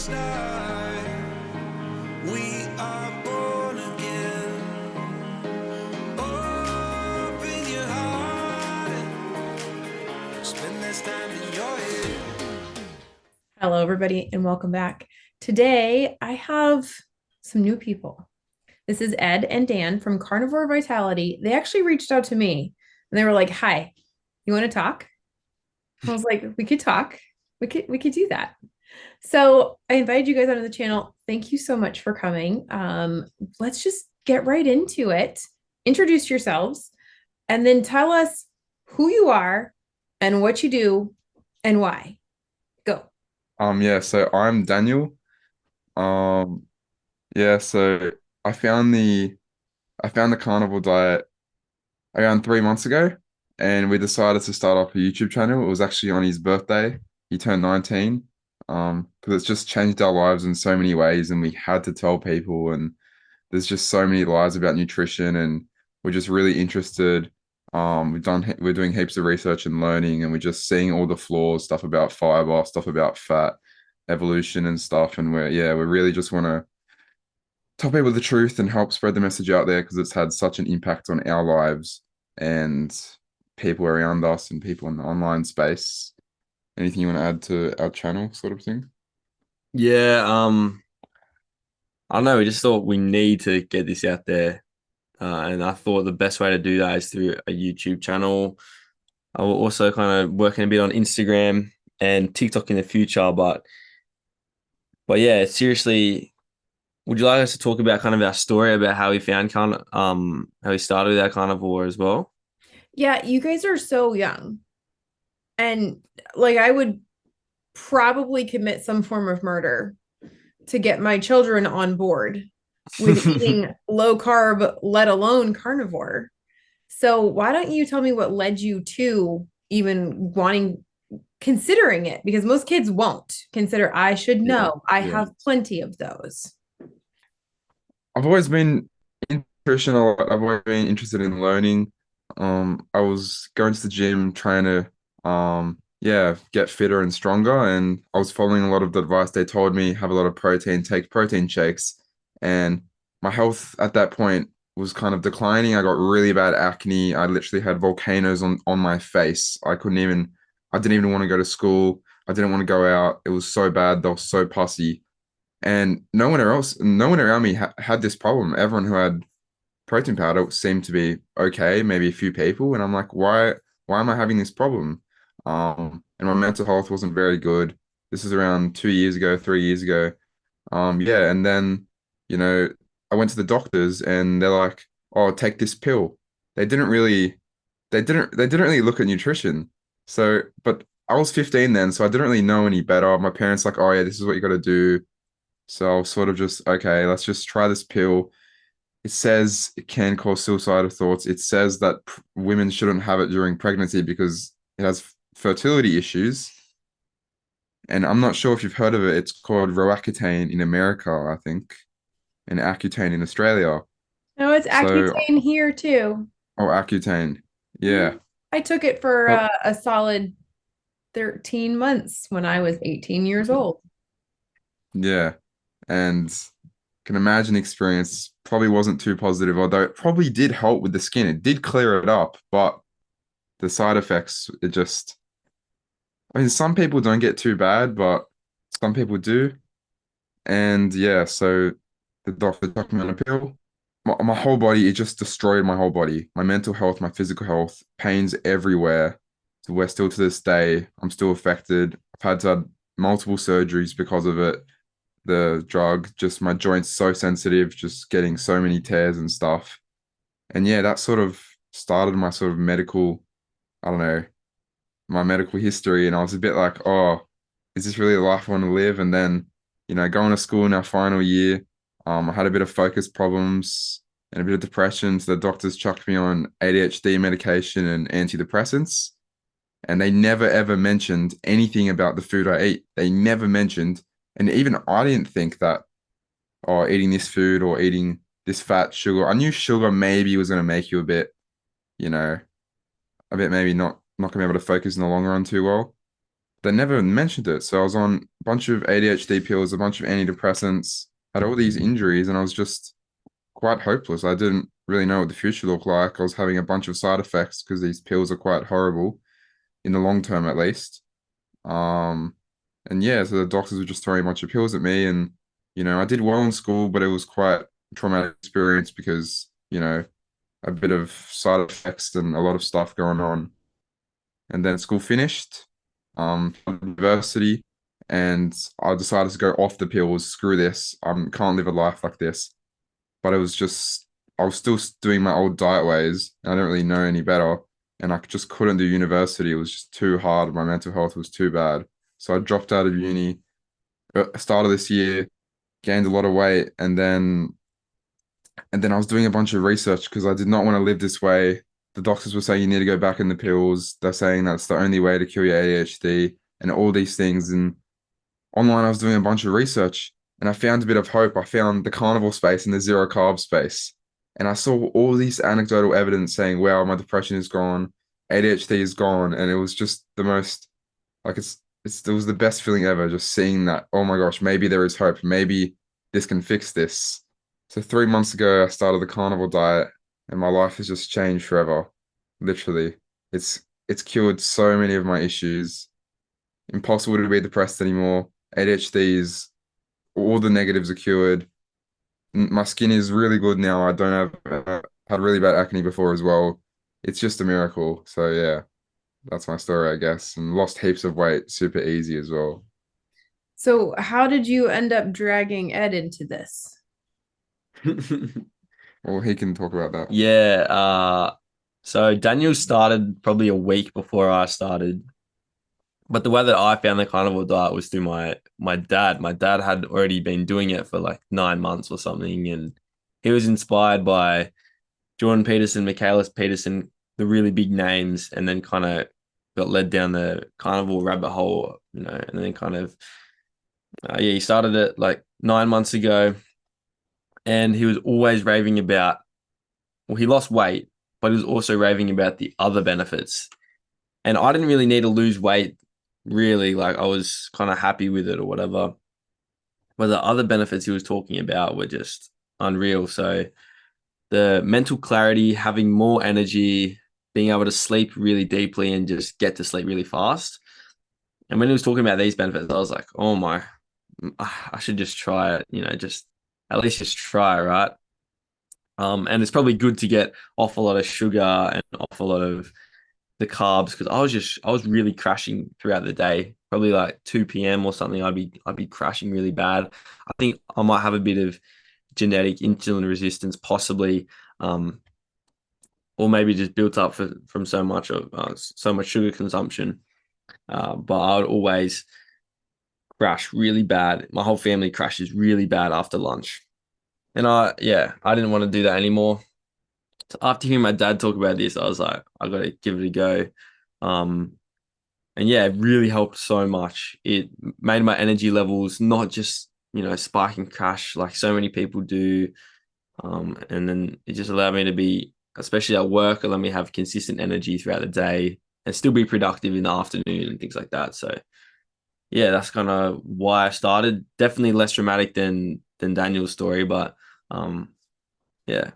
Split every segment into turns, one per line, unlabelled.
start. We are born again. Open your heart. Spend this time in your head.
Hello, everybody, and welcome back. Today, I have some new people. This is Ed and Dan from Carnivore Vitality. They actually reached out to me and they were like, "Hi, you want to talk?" I was like, "We could talk. We could do that." So I invited you guys onto the channel. Thank you so much for coming. Let's just get right into it. Introduce yourselves and then tell us who you are and what you do and why. Go.
So I'm Daniel. Um, so I found the I found the carnivore diet around 3 months ago, and we decided to start up a YouTube channel. It was actually on his birthday. He turned 19. Because it's just changed our lives in so many ways, and we had to tell people, and there's just so many lies about nutrition, and we're just really interested. We're doing heaps of research and learning, and we're just seeing all the flaws, stuff about fiber, stuff about fat, evolution and stuff. And we really just want to tell people the truth and help spread the message out there because it's had such an impact on our lives and people around us and people in the online space. Anything you want to add to our channel, sort of thing?
Yeah, I don't know. We just thought we need to get this out there, and I thought the best way to do that is through a YouTube channel. I will also kind of working a bit on Instagram and TikTok in the future, but yeah, seriously, would you like us to talk about kind of our story about how we found how we started with our carnivore as well?
Yeah, you guys are so young. And like I would probably commit some form of murder to get my children on board with eating low carb, let alone carnivore. So why don't you tell me what led you to even considering it? Because most kids won't consider, I should
Yeah,
know. I
yeah.
have plenty of those.
I've always been in nutrition a lot. I've always been interested in learning. I was going to the gym trying to get fitter and stronger, and I was following a lot of the advice they told me, have a lot of protein, take protein shakes. And my health at that point was kind of declining. I got really bad acne. I literally had volcanoes on my face. I didn't even want to go to school. I didn't want to go out. It was so bad. They were so pussy. And no one around me had this problem. Everyone who had protein powder seemed to be okay, maybe a few people. And I'm like, why am I having this problem? And my mental health wasn't very good. This is around 2 years ago, 3 years ago. And then, you know, I went to the doctors and they're like, oh, take this pill. They didn't really, they didn't really look at nutrition. But I was 15 then, so I didn't really know any better. My parents like, oh yeah, this is what you got to do. So I was sort of just, okay, let's just try this pill. It says it can cause suicidal thoughts. It says that women shouldn't have it during pregnancy because it has fertility issues. And I'm not sure if you've heard of it. It's called Roaccutane in America, I think, and Accutane in Australia.
No, it's
So,
Accutane here too.
oh, Accutane. Yeah.
Mhm. I took it for
Well,
a solid 13 months when I was 18 years old.
yeah. And can imagine experience probably wasn't too positive, although it probably did help with the skin. It did clear it up, but the side effects, I mean, some people don't get too bad, but some people do. And yeah, so the doctor took me on a pill. My whole body, it just destroyed my whole body. My mental health, my physical health, pains everywhere. So we're still to this day, I'm still affected. I've had to have multiple surgeries because of it. The drug, just my joints so sensitive, just getting so many tears and stuff. And yeah, that sort of started my sort of I don't know, my medical history. And I was a bit like, oh, is this really the life I want to live? And then, going to school in our final year, I had a bit of focus problems and a bit of depression. So the doctors chucked me on ADHD medication and antidepressants. And they never ever mentioned anything about the food I eat. They never mentioned, and even I didn't think that, oh, eating this food or eating this fat sugar. I knew sugar maybe was going to make you you know, a bit maybe not gonna be able to focus in the long run too well. They never mentioned it. So I was on bunch of ADHD pills, a bunch of antidepressants, had all these injuries, and I was just quite hopeless. I didn't really know what the future looked like. I was having a bunch of side effects because these pills are quite horrible in the long term, at least. Um, and yeah, so the doctors were just throwing a bunch of pills at me, and I did well in school, but it was quite a traumatic experience because a bit of side effects and a lot of stuff going on. And then school finished, university, and I decided to go off the pills. Screw this. I can't live a life like this. But it was just, I was still doing my old diet ways, and I didn't really know any better. And I just couldn't do university. It was just too hard. My mental health was too bad. So I dropped out of uni start of this year, gained a lot of weight, and then I was doing a bunch of research because I did not want to live this way. The doctors were saying you need to go back in the pills. They're saying that's the only way to cure your ADHD and all these things. And online, I was doing a bunch of research and I found a bit of hope. I found the carnivore space and the zero carb space. And I saw all these anecdotal evidence saying, wow, my depression is gone, ADHD is gone. And it was just the most, like, it was the best feeling ever just seeing that, oh my gosh, maybe there is hope. Maybe this can fix this. So 3 months ago, I started the carnivore diet, and my life has just changed forever. Literally, it's cured so many of my issues. Impossible to be depressed anymore. ADHD is all the negatives are cured. My skin is really good now. I don't have had really bad acne before as well. It's just a miracle. So yeah, that's my story, I guess. And lost heaps of weight, super easy as well.
So, how did you end up dragging Ed into this?
Well, he can talk about that.
Yeah, so Daniel started probably a week before I started. But the way that I found the carnivore diet was through my dad. My dad had already been doing it for like 9 months or something, and he was inspired by Jordan Peterson, Michaelis Peterson, the really big names, and then kind of got led down the carnivore rabbit hole, and then kind of yeah, he started it like 9 months ago, and he was always raving about. Well, he lost weight, but he was also raving about the other benefits. And I didn't really need to lose weight, really. Like I was kind of happy with it or whatever. But the other benefits he was talking about were just unreal. So the mental clarity, having more energy, being able to sleep really deeply and just get to sleep really fast. And when he was talking about these benefits, I was like, oh my, I should just try it, just at least just try, right? And it's probably good to get off a lot of sugar and off a lot of the carbs because I was really crashing throughout the day. Probably like 2 p.m. or something, I'd be crashing really bad. I think I might have a bit of genetic insulin resistance, possibly, or maybe just built up from so much sugar consumption. But I would always crash really bad. My whole family crashes really bad after lunch, and I didn't want to do that anymore. So after hearing my dad talk about this, I was like, I got to give it a go. And yeah, it really helped so much. It made my energy levels not just, spike and crash like so many people do. And then it just allowed me to be, especially at work, allowed me to have consistent energy throughout the day and still be productive in the afternoon and things like that. So yeah, that's kind of why I started. Definitely less dramatic than Daniel's story, but yeah.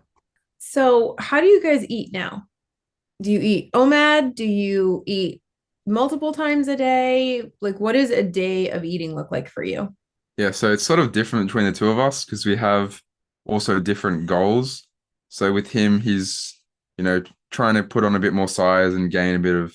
So, how do you guys eat now? Do you eat OMAD? Do you eat multiple times a day? Like, what does a day of eating look like for you?
Yeah, so it's sort of different between the two of us because we have also different goals. So with him, he's, trying to put on a bit more size and gain a bit of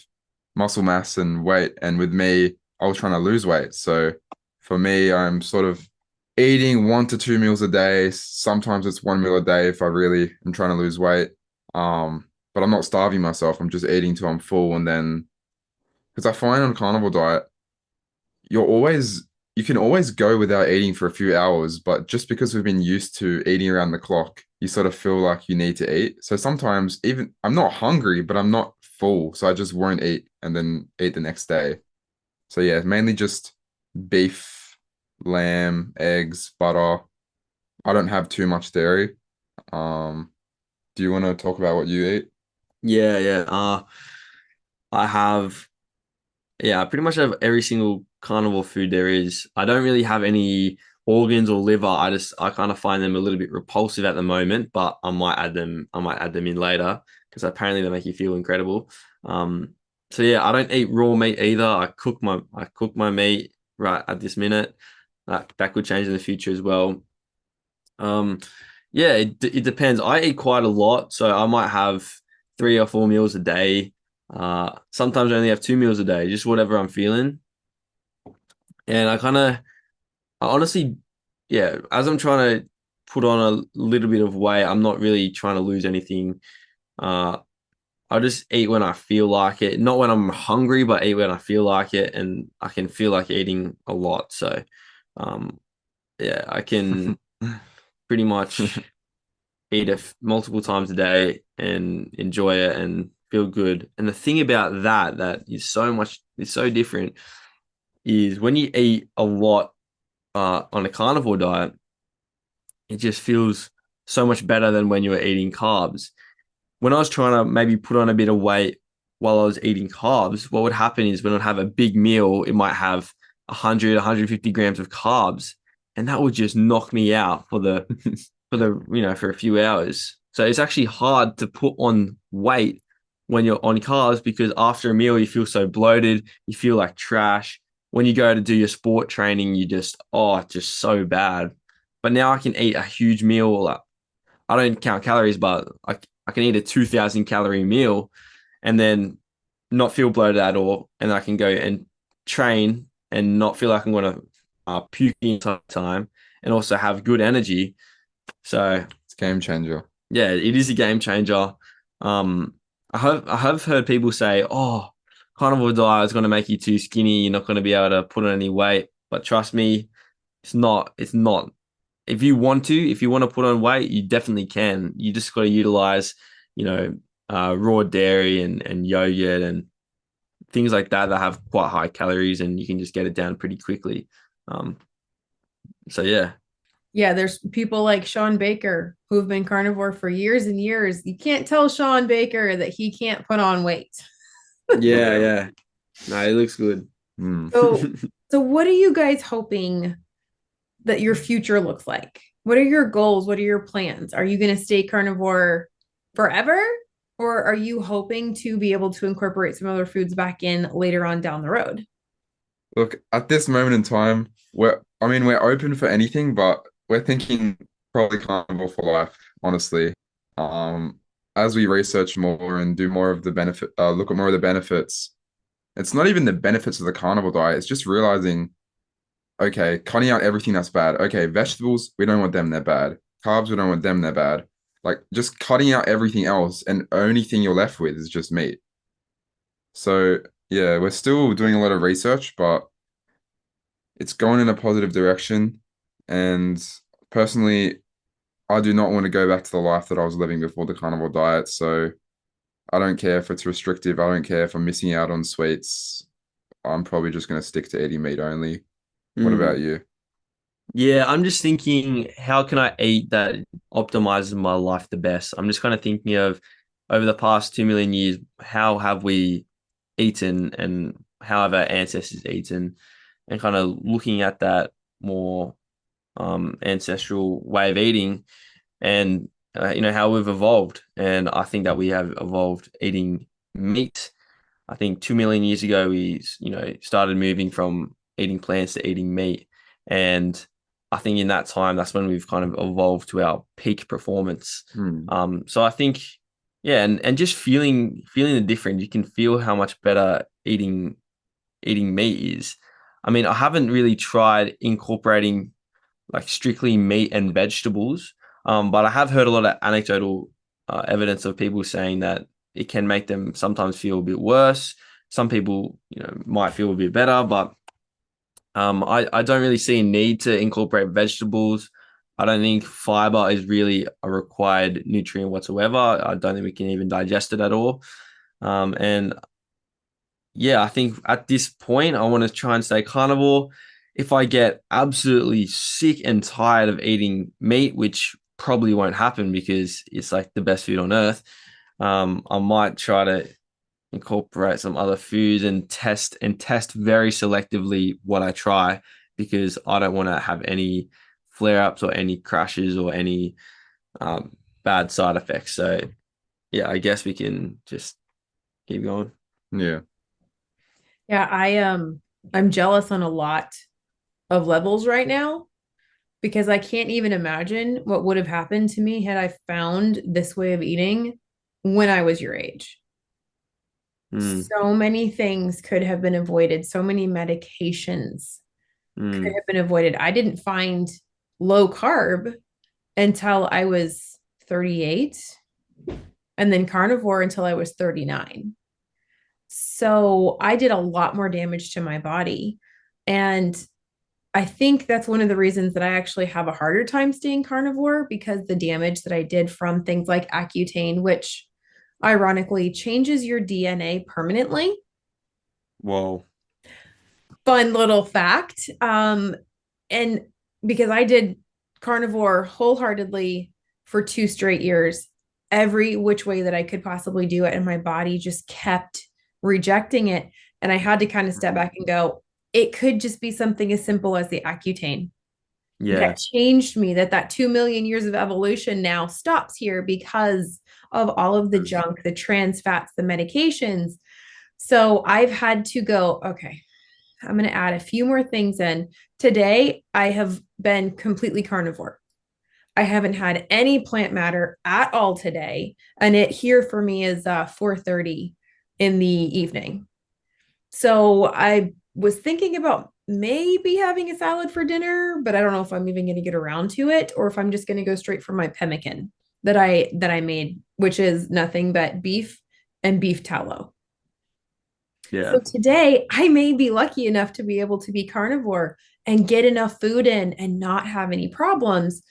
muscle mass and weight. And with me, I was trying to lose weight. So for me, I'm sort of eating 1 to 2 meals a day. Sometimes it's 1 meal a day if I really am trying to lose weight. But I'm not starving myself. I'm just eating till I'm full. And then, because I find on a carnivore diet, you're always you can always go without eating for a few hours, but just because we've been used to eating around the clock, you sort of feel like you need to eat. So sometimes even I'm not hungry, but I'm not full, so I just won't eat and then eat the next day. So yeah, mainly just beef, lamb, eggs, butter. I don't have too much dairy. Um, do you want to talk about what you eat?
Yeah, yeah. I have Yeah, I pretty much have every single carnivore food there is. I don't really have any organs or liver. I kind of find them a little bit repulsive at the moment, but I might add them in later because apparently they make you feel incredible. Um, so yeah, I don't eat raw meat either. I cook my meat right at this minute. That could change in the future as well. Um, yeah, it depends. I eat quite a lot, so I might have 3 or 4 meals a day. Sometimes I only have 2 meals a day, just whatever I'm feeling. And I honestly, yeah, as I'm trying to put on a little bit of weight, I'm not really trying to lose anything. Uh, I just eat when I feel like it, not when I'm hungry, but eat when I feel like it, and I can feel like eating a lot. So, um, yeah, I can pretty much eat it multiple times a day and enjoy it and feel good. And the thing about that is so different is when you eat a lot on a carnivore diet, it just feels so much better than when you were eating carbs. When I was trying to maybe put on a bit of weight while I was eating carbs, what would happen is when I'd have a big meal, it might have 100, 150 grams of carbs, and that would just knock me out for a few hours. So it's actually hard to put on weight when you're on carbs because after a meal you feel so bloated, you feel like trash. When you go to do your sport training, it's just so bad. But now I can eat a huge meal. Like, I don't count calories, but I can eat a 2,000 calorie meal and then not feel bloated at all. And I can go and train and not feel like I'm going to puke the entire time and also have good energy. So
It's a game changer.
yeah, it is a game changer. Um, I have heard people say, "Oh, carnivore diet is going to make you too skinny. You're not going to be able to put on any weight." But trust me, it's not. It's not. If you want to put on weight, you definitely can. You just got to utilize, raw dairy and yogurt and things like that have quite high calories, and you can just get it down pretty quickly. Um, so yeah.
Yeah, there's people like Sean Baker who've been carnivore for years and years. You can't tell Sean Baker that he can't put on weight.
Yeah, yeah. No, it looks good.
Mm.
So, so what are you guys hoping that your future looks like? What are your goals? What are your plans? Are you going to stay carnivore forever? Or are you hoping to be able to incorporate some other foods back in later on down the road?
Look, at this moment in time, we're open for anything, but we're thinking probably carnivore for life, honestly. Um, as we research more and do more of the look at more of the benefits, it's not even the benefits of the carnivore diet, it's just realizing, okay, cutting out everything that's bad. Okay, vegetables, we don't want them, they're bad. Carbs, we don't want them, they're bad. Like just cutting out everything else, and only thing you're left with is just meat. So yeah, we're still doing a lot of research, but it's going in a positive direction. And personally, I do not want to go back to the life that I was living before the carnivore diet. So I don't care if it's restrictive. I don't care if I'm missing out on sweets. I'm probably just going to stick to eating meat only. What
Mm.
about you?
Yeah, I'm just thinking, how can I eat that optimizes my life the best? I'm just kind of thinking of over the past 2 million years, how have we eaten and how have our ancestors eaten, and kind of looking at that more ancestral way of eating and how we've evolved. And I think that we have evolved eating meat. I think 2 million years ago we started moving from eating plants to eating meat, and I think in that time that's when we've kind of evolved to our peak performance.
Hmm.
So I think yeah, and just feeling the difference, you can feel how much better eating meat is. I mean, I haven't really tried incorporating like strictly meat and vegetables. But I have heard a lot of anecdotal evidence of people saying that it can make them sometimes feel a bit worse. Some people, might feel a bit better, but I don't really see a need to incorporate vegetables. I don't think fiber is really a required nutrient whatsoever. I don't think we can even digest it at all. And yeah, I think at this point, I want to try and stay carnivore. If I get absolutely sick and tired of eating meat, which probably won't happen because it's like the best food on earth, I might try to, incorporate some other foods and test very selectively what I try, because I don't want to have any flare-ups or any crashes or any bad side effects. So yeah, I guess we can just keep going.
Yeah.
Yeah, I'm jealous on a lot of levels right now because I can't even imagine what would have happened to me had I found this way of eating when I was your age.
Mm,
So many things could have been avoided, so many medications could
mm,
have been avoided. I didn't find low carb until I was 38 and then carnivore until I was 39. So I did a lot more damage to my body. And I think that's one of the reasons that I actually have a harder time staying carnivore because the damage that I did from things like Accutane, which ironically changes your DNA permanently.
whoa.
Fun little fact. And because I did carnivore wholeheartedly for 2 straight years, every which way that I could possibly do it, and my body just kept rejecting it. And I had to kind of step back and go, it could just be something as simple as the Accutane
Yeah.
that changed me, that 2 million years of evolution now stops here because of all of the junk, the trans fats, the medications. So I've had to go, okay, I'm going to add a few more things in. Today, I have been completely carnivore. I haven't had any plant matter at all today. And it here for me is 4:30 in the evening. So I was thinking about maybe having a salad for dinner, but I don't know if I'm even going to get around to it or if I'm just going to go straight for my pemmican that I made, which is nothing but beef and beef tallow.
Yeah.
So today I may be lucky enough to be able to be carnivore and get enough food in and not have any problems.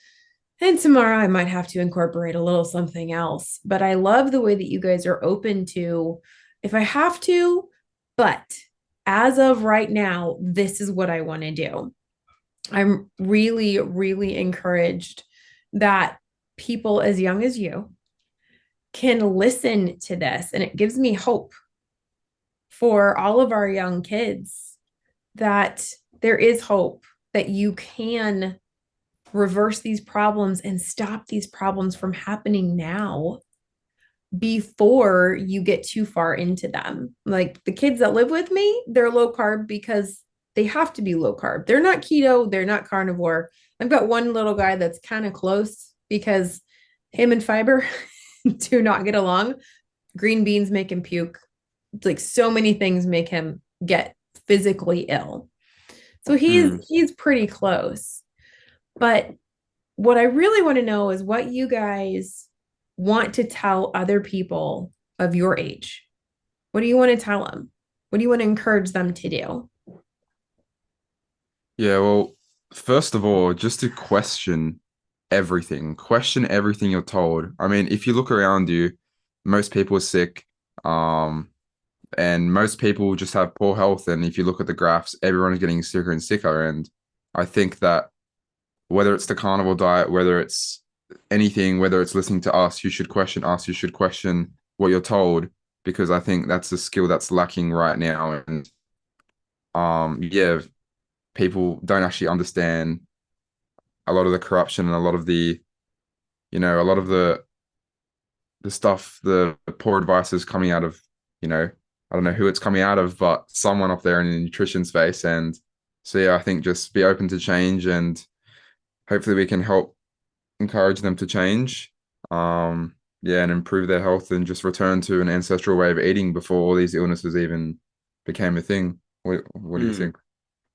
And tomorrow I might have to incorporate a little something else. But I love the way that you guys are open to if I have to, but as of right now, this is what I want to do. I'm really, really encouraged that people as young as you can listen to this. And it gives me hope for all of our young kids that there is hope that you can reverse these problems and stop these problems from happening now before you get too far into them. Like the kids that live with me, they're low carb because they have to be low carb. They're not keto, they're not carnivore. I've got one little guy that's kind of close because him and fiber do not get along. Green beans make him puke. Like so many things make him get physically ill. So
Mm.
he's pretty close. But what I really want to know is what you guys want to tell other people of your age. What do you want to tell them? What do you want to encourage them to do?
Yeah, well, first of all, just to question everything you're told. I mean, if you look around you, most people are sick, and most people just have poor health. And if you look at the graphs, everyone is getting sicker and sicker. And I think that whether it's the carnivore diet, whether it's anything, whether it's listening to us, you should question us, you should question what you're told, because I think that's a skill that's lacking right now. And yeah, people don't actually understand a lot of the corruption and a lot of a lot of the stuff, the poor advice is coming out of, I don't know who it's coming out of, but someone up there in the nutrition space. And so yeah, I think just be open to change, and hopefully we can help encourage them to change. Yeah, and improve their health and just return to an ancestral way of eating before all these illnesses even became a thing. What do you
Mm.
think?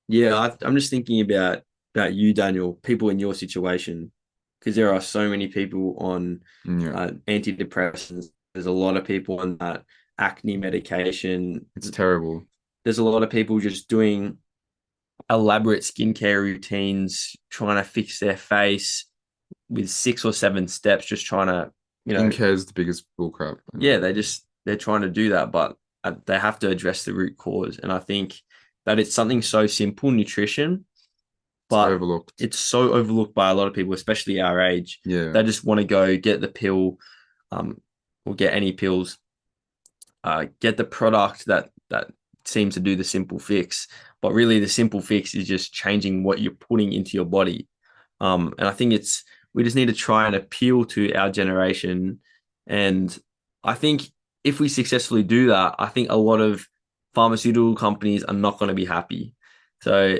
Yeah, I'm just thinking about you, Daniel, people in your situation, because there are so many people on
Yeah,
antidepressants. There's a lot of people on that acne medication.
it's terrible.
There's a lot of people just doing elaborate skincare routines, trying to fix their face with 6 or 7 steps, just trying to,
Skincare is the biggest bullcrap.
yeah, they're trying to do that, but they have to address the root cause. And I think that it's something so simple, nutrition,
It's
but
overlooked.
it's so overlooked by a lot of people, especially our age.
Yeah.
They just want to go get the pill, or get any pills get the product that seems to do the simple fix. But really, the simple fix is just changing what you're putting into your body. And I think we just need to try and appeal to our generation. And I think if we successfully do that, I think a lot of pharmaceutical companies are not going to be happy. So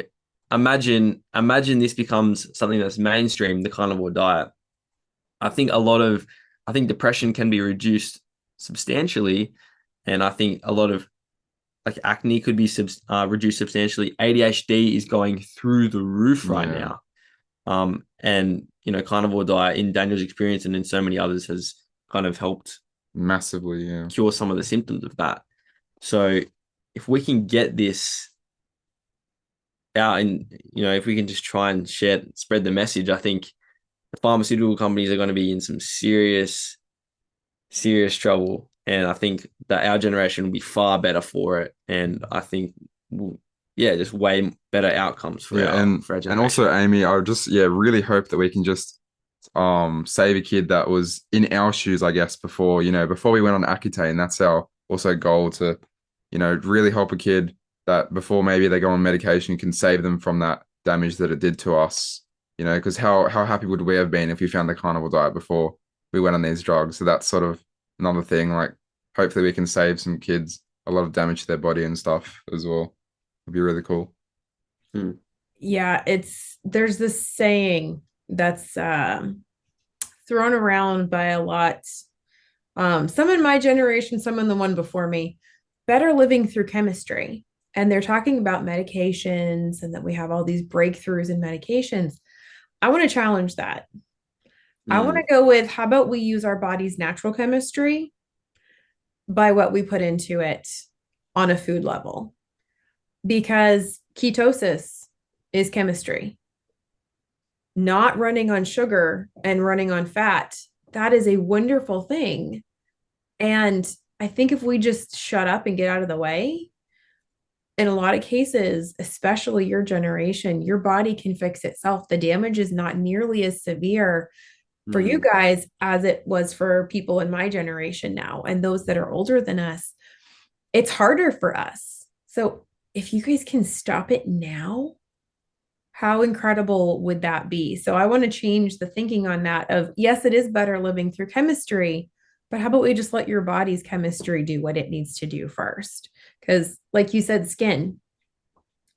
imagine this becomes something that's mainstream, the carnivore diet. I think depression can be reduced substantially, and I think a lot of like acne could be reduced substantially. ADHD is going through the roof right now. And carnivore diet in Daniel's experience and in so many others has kind of helped
massively,
cure some of the symptoms of that. So if we can get this out and if we can just try and spread the message, I think the pharmaceutical companies are going to be in some serious trouble. And I think that our generation will be far better for it. And I think, just way better outcomes for our generation.
And also, Amy, I would just, really hope that we can just save a kid that was in our shoes, I guess, before we went on Accutane. That's our also goal to, really help a kid that before maybe they go on medication can save them from that damage that it did to us. Because how happy would we have been if we found the carnivore diet before we went on these drugs? So that's sort of another thing. Like, hopefully we can save some kids a lot of damage to their body and stuff as well. It'd be really cool.
Yeah, there's this saying that's thrown around by a lot. Some in my generation, some in the one before me, better living through chemistry. And they're talking about medications and that we have all these breakthroughs in medications. I want to challenge that. I want to go with, how about we use our body's natural chemistry by what we put into it on a food level? Because ketosis is chemistry. Not running on sugar and running on fat, that is a wonderful thing. And I think if we just shut up and get out of the way, in a lot of cases, especially your generation, your body can fix itself. The damage is not nearly as severe for you guys as it was for people in my generation now and those that are older than us. It's harder for us. So if you guys can stop it now, how incredible would that be? So I want to change the thinking on that of, yes, it is better living through chemistry, but how about we just let your body's chemistry do what it needs to do first? Because like you said,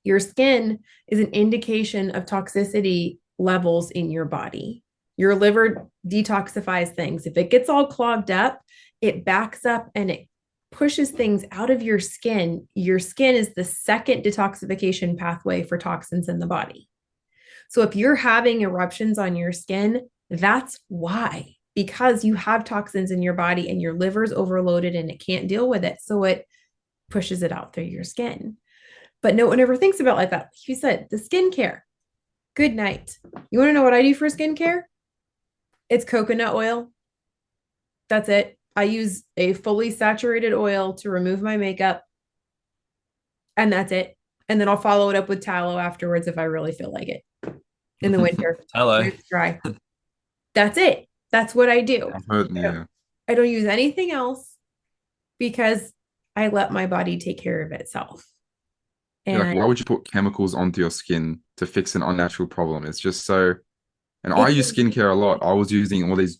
your skin is an indication of toxicity levels in your body. Your liver detoxifies things. If it gets all clogged up, it backs up and it pushes things out of your skin. Your skin is the second detoxification pathway for toxins in the body. So if you're having eruptions on your skin, that's why, because you have toxins in your body and your liver's overloaded and it can't deal with it. So it pushes it out through your skin. But no one ever thinks about like that. Like you said, the skincare. Good night. You want to know what I do for skincare? It's coconut oil. That's it. I use a fully saturated oil to remove my makeup. And that's it. And then I'll follow it up with tallow afterwards if I really feel like it. In the winter.
Hello.
Dry. That's it. That's what I do. I don't use anything else because I let my body take care of itself. And
like, why would you put chemicals onto your skin to fix an unnatural problem? It's just so. And I use skincare a lot. I was using all these,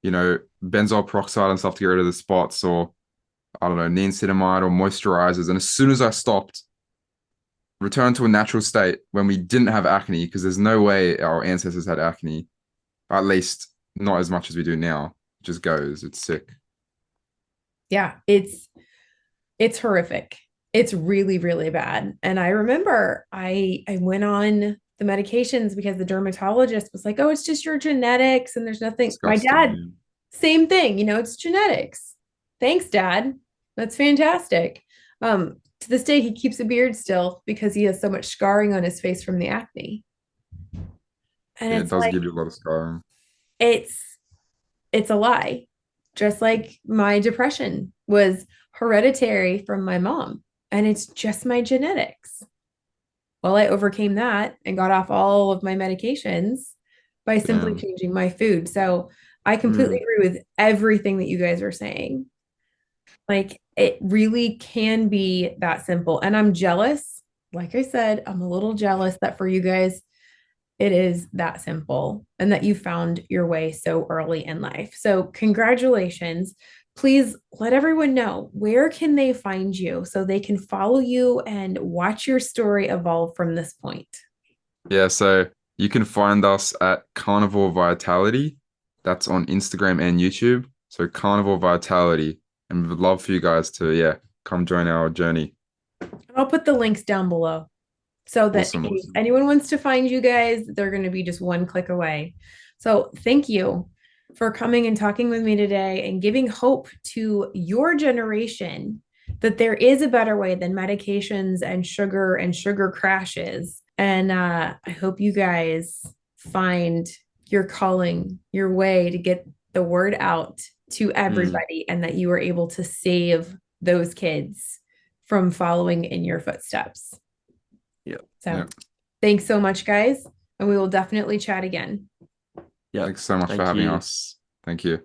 benzoyl peroxide and stuff to get rid of the spots, or I don't know, niacinamide or moisturizers. And as soon as I stopped, returned to a natural state when we didn't have acne, because there's no way our ancestors had acne, at least not as much as we do now. It just goes. It's sick.
Yeah, it's horrific. It's really, really bad. And I remember I went on the medications because the dermatologist was like, oh, it's just your genetics and there's nothing.
Disgusting,
My dad, same thing, it's genetics. Thanks, Dad. That's fantastic. To this day, he keeps a beard still because he has so much scarring on his face from the acne. And
it does give you a lot of scarring.
It's a lie. Just like my depression was hereditary from my mom, and it's just my genetics. Well, I overcame that and got off all of my medications by simply changing my food. So I completely agree with everything that you guys are saying. Like it really can be that simple. And I'm jealous. Like I said, I'm a little jealous that for you guys, it is that simple and that you found your way so early in life. So congratulations. Please let everyone know, where can they find you so they can follow you and watch your story evolve from this point?
Yeah, so you can find us at Carnivore Vitality. That's on Instagram and YouTube. So Carnivore Vitality. And we'd love for you guys to, yeah, come join our journey.
I'll put the links down below so that
Awesome.
if anyone wants to find you guys, they're going to be just one click away. So thank you for coming and talking with me today and giving hope to your generation that there is a better way than medications and sugar crashes. And I hope you guys find your calling, your way to get the word out to everybody, and that you are able to save those kids from following in your footsteps.
Yeah.
So
Yeah.
thanks so much, guys. And we will definitely chat again.
Yeah.
Thanks so much
Thank
for having
you.
us. Thank you.